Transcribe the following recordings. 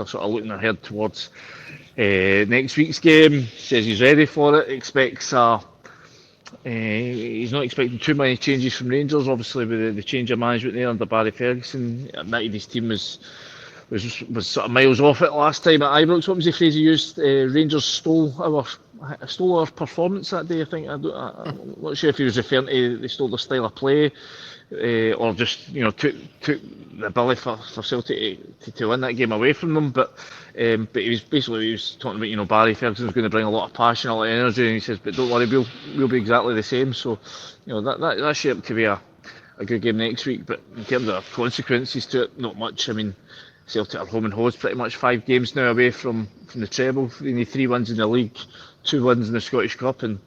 sort of looking ahead towards next week's game. Says he's ready for it. He's not expecting too many changes from Rangers. Obviously, with the change of management there under Barry Ferguson, admitted his team was sort of miles off it last time at Ibrox. What was the phrase he used? Rangers stole our performance that day. I think I'm not sure if he was referring to they stole the style of play, or just took the ability for Celtic to win that game away from them. But he was talking about Barry Ferguson's going to bring a lot of passion, a lot of energy, and he says, but don't worry, we'll be exactly the same. So that's shaped to be a good game next week. But in terms of consequences to it, not much. I mean, Celtic are home and host pretty much 5 games now away from the treble. They need 3 wins in the league, 2 wins in the Scottish Cup, and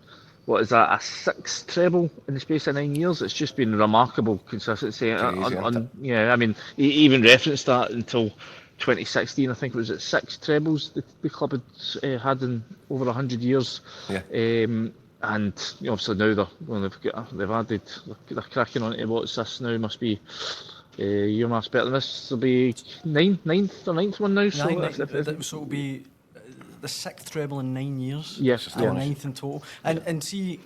what is that, a 6th treble in the space of 9 years? It's just been remarkable consistency. Yeah, I mean, he even referenced that until 2016. I think it was at 6 trebles the club had in over 100 years. Yeah. And obviously now they've added, they're cracking on to what's this now, must be your maths better than this. There'll be ninth one now. So it'll be the 6th treble in 9 years. Yes, and 9th in total. And see,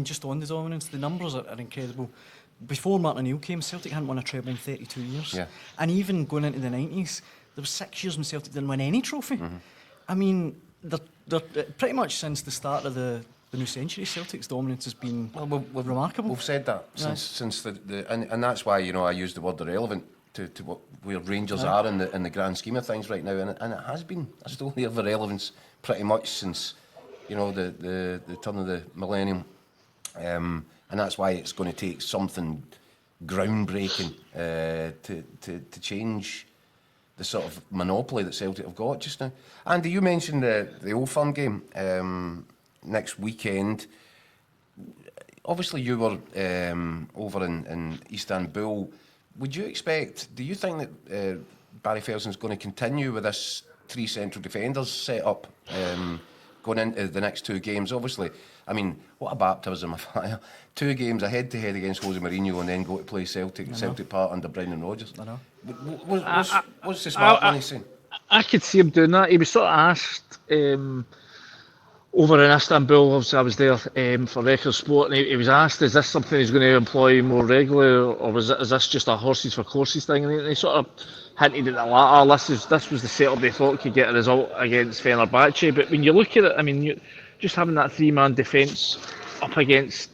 just on the dominance, the numbers are incredible. Before Martin O'Neill came, Celtic hadn't won a treble in 32 years. Yeah. And even going into the 90s, there were 6 years when Celtic didn't win any trophy. Mm-hmm. I mean, they're pretty much since the start of the new century, Celtic's dominance has been remarkable. We've said that since and that's why I use the word irrelevant to where Rangers are in the grand scheme of things right now, and it has been a story of irrelevance pretty much since the turn of the millennium, and that's why it's going to take something groundbreaking to change the sort of monopoly that Celtic have got just now. Andy, you mentioned the Old Firm game next weekend. Obviously, you were over in Istanbul. Do you think that Barry Ferguson's going to continue with this 3 central defenders set up going into the next 2 games? Obviously, I mean, what a baptism of fire. 2 games head-to-head against Jose Mourinho and then go to play Celtic Park under Brendan Rodgers. I know. What's the smart money saying? I could see him doing that. He was sort of asked over in Istanbul, obviously I was there for Record Sport, and he was asked, is this something he's going to employ more regularly, or is this just a horses for courses thing? And he sort of hinted at the latter. This was the setup they thought could get a result against Fenerbahce. But when you look at it, I mean, just having that 3-man defence up against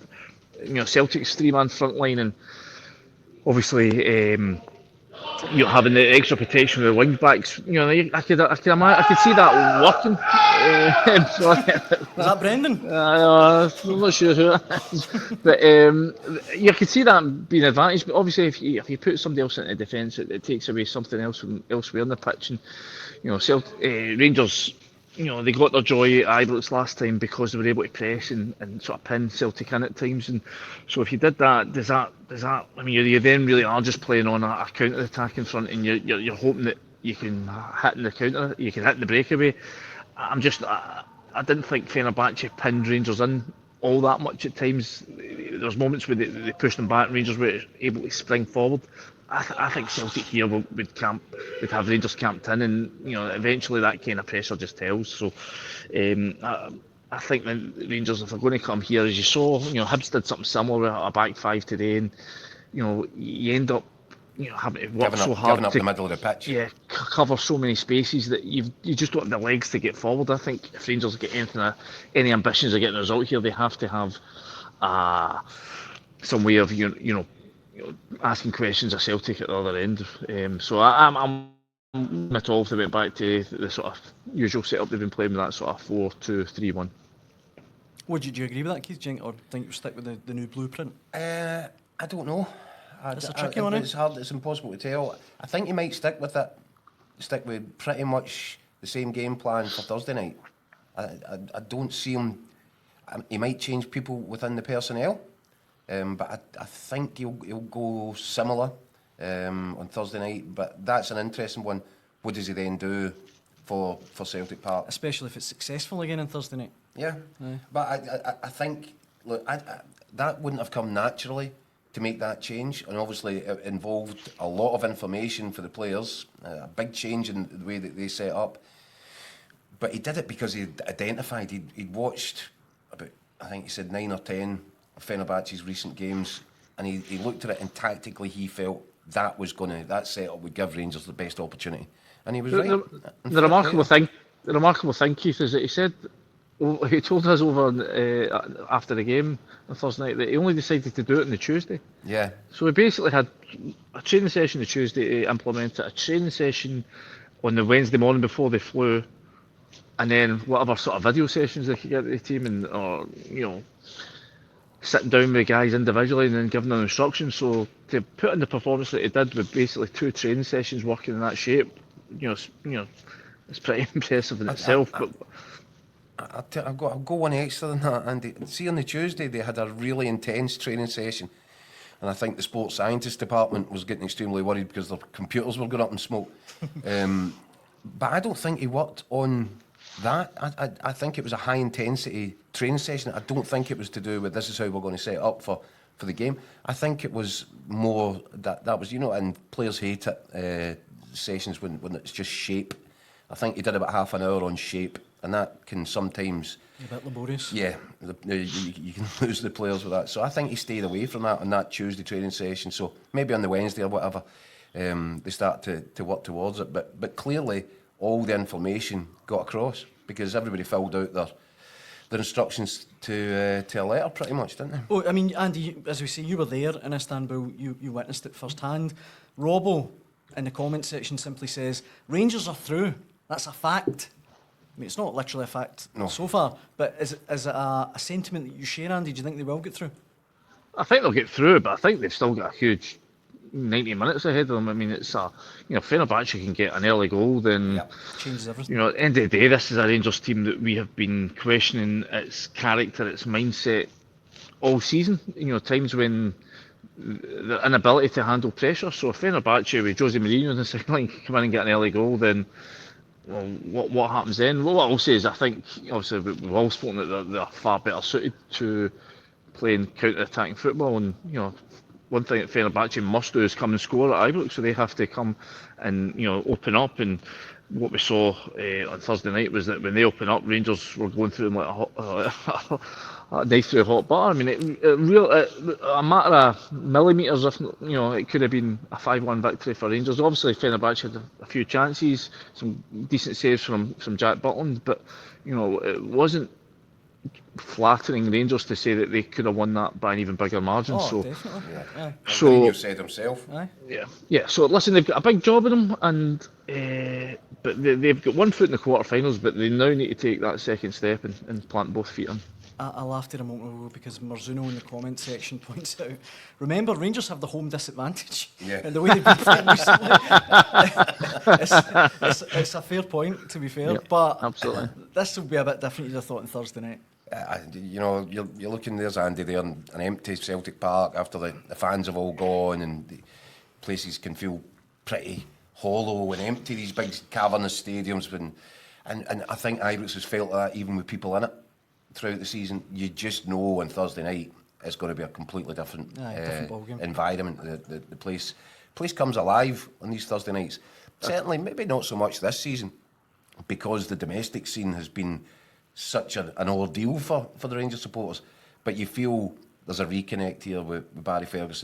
Celtic's 3-man front line, and obviously having the extra protection with the wing backs, I could see that working. Is that Brendan? I'm not sure who that is, but you could see that being an advantage. But obviously, if you put somebody else into defence, it takes away something else from elsewhere in the pitch. And Rangers, they got their joy at Ibrox last time because they were able to press and sort of pin Celtic in at times. And so if you did that, does that? I mean, you then really are just playing on a counter attack in front, and you're hoping that you can hit in the counter, you can hit in the breakaway. I didn't think Fenerbahce pinned Rangers in all that much at times. There was moments where they pushed them back, and Rangers were able to spring forward. I think Celtic here would have Rangers camped in, and eventually that kind of pressure just tells. So I think the Rangers, if they're going to come here, as you saw, Hibs did something similar with a back 5 today, and you end up having to work so hard up the middle of the pitch. Yeah, cover so many spaces that you just don't have the legs to get forward. I think if Rangers get any ambitions of getting a result here, they have to have some way of asking questions of Celtic at the other end. So I'm at all if they went back to the sort of usual setup they've been playing with, that sort of 4-2-3-1. Do you agree with that, Keith? Or think you'll stick with the new blueprint? I don't know. That's a tricky one. It's hard. It's impossible to tell. I think he might stick with pretty much the same game plan for Thursday night. I don't see him. He might change people within the personnel, but I think he'll go similar on Thursday night. But that's an interesting one. What does he then do for Celtic Park? Especially if it's successful again on Thursday night. Yeah. But I think, look, that wouldn't have come naturally to make that change, and obviously it involved a lot of information for the players, a big change in the way that they set up. But he did it because he identified, he'd watched about, I think he said 9 or 10 of Fenerbahce's recent games, and he looked at it, and tactically he felt that setup would give Rangers the best opportunity. And he was right. The remarkable thing, Keith, is that he told us over after the game on Thursday night that he only decided to do it on the Tuesday. Yeah. So he basically had a training session the Tuesday to implement it, a training session on the Wednesday morning before they flew, and then whatever sort of video sessions they could get to the team, and or sitting down with the guys individually and then giving them instructions. So to put in the performance that he did with basically 2 training sessions working in that shape, it's pretty impressive in itself. I'll go one extra than that, Andy. See, on the Tuesday they had a really intense training session, and I think the sports scientist department was getting extremely worried because their computers were going up in smoke. But I don't think he worked on that. I think it was a high intensity training session. I don't think it was to do with this is how we're going to set up for the game. I think it was more that was, and players hate it, sessions when it's just shape. I think he did about half an hour on shape, and that can sometimes... A bit laborious. Yeah, you can lose the players with that. So I think he stayed away from that on that Tuesday training session. So maybe on the Wednesday or whatever, they start to work towards it. But clearly, all the information got across because everybody filled out their instructions to a letter, pretty much, didn't they? Oh, I mean, Andy, as we say, you were there in Istanbul. You witnessed it firsthand. Robbo, in the comment section, simply says, Rangers are through. That's a fact. I mean, it's not literally a fact so far, but is it a sentiment that you share, Andy? Do you think they will get through? I think they'll get through, but I think they've still got a huge 90 minutes ahead of them. I mean, it's Fenerbahce can get an early goal, then changes everything. At the end of the day, this is a Rangers team that we have been questioning its character, its mindset all season. Times when the inability to handle pressure. So if Fenerbahce with Jose Mourinho in the second line can come in and get an early goal, then what happens then? Well, what I'll say is I think obviously we've all spoken that they're far better suited to playing counter-attacking football, and one thing that Fenerbahce must do is come and score at Ibrox, so they have to come and open up. And what we saw on Thursday night was that when they open up, Rangers were going through them like a knife through hot butter. I mean, a matter of millimetres, if it could have been a 5-1 victory for Rangers. Obviously, Fenerbahce had a few chances, some decent saves from Jack Butland, but it wasn't flattering Rangers to say that they could have won that by an even bigger margin. Oh, definitely. Yeah. So Mourinho said himself. Yeah. So listen, they've got a big job in them, and but they've got one foot in the quarterfinals, but they now need to take that second step and plant both feet on. I laughed at a moment ago because Marzuno in the comment section points out, remember, Rangers have the home disadvantage. Yeah. And the way they've been playing recently. it's a fair point, to be fair. Yep, but absolutely. This will be a bit different, you'd have thought, on Thursday night. You're looking, there's Andy there in an empty Celtic Park after the fans have all gone, and the places can feel pretty hollow and empty, these big cavernous stadiums. And I think Ibrox has felt that even with people in it throughout the season. You just know on Thursday night it's going to be a completely different ballgame. environment. The place comes alive on these Thursday nights. Certainly, maybe not so much this season, because the domestic scene has been such an ordeal for the Rangers supporters. But you feel there's a reconnect here with Barry Ferguson.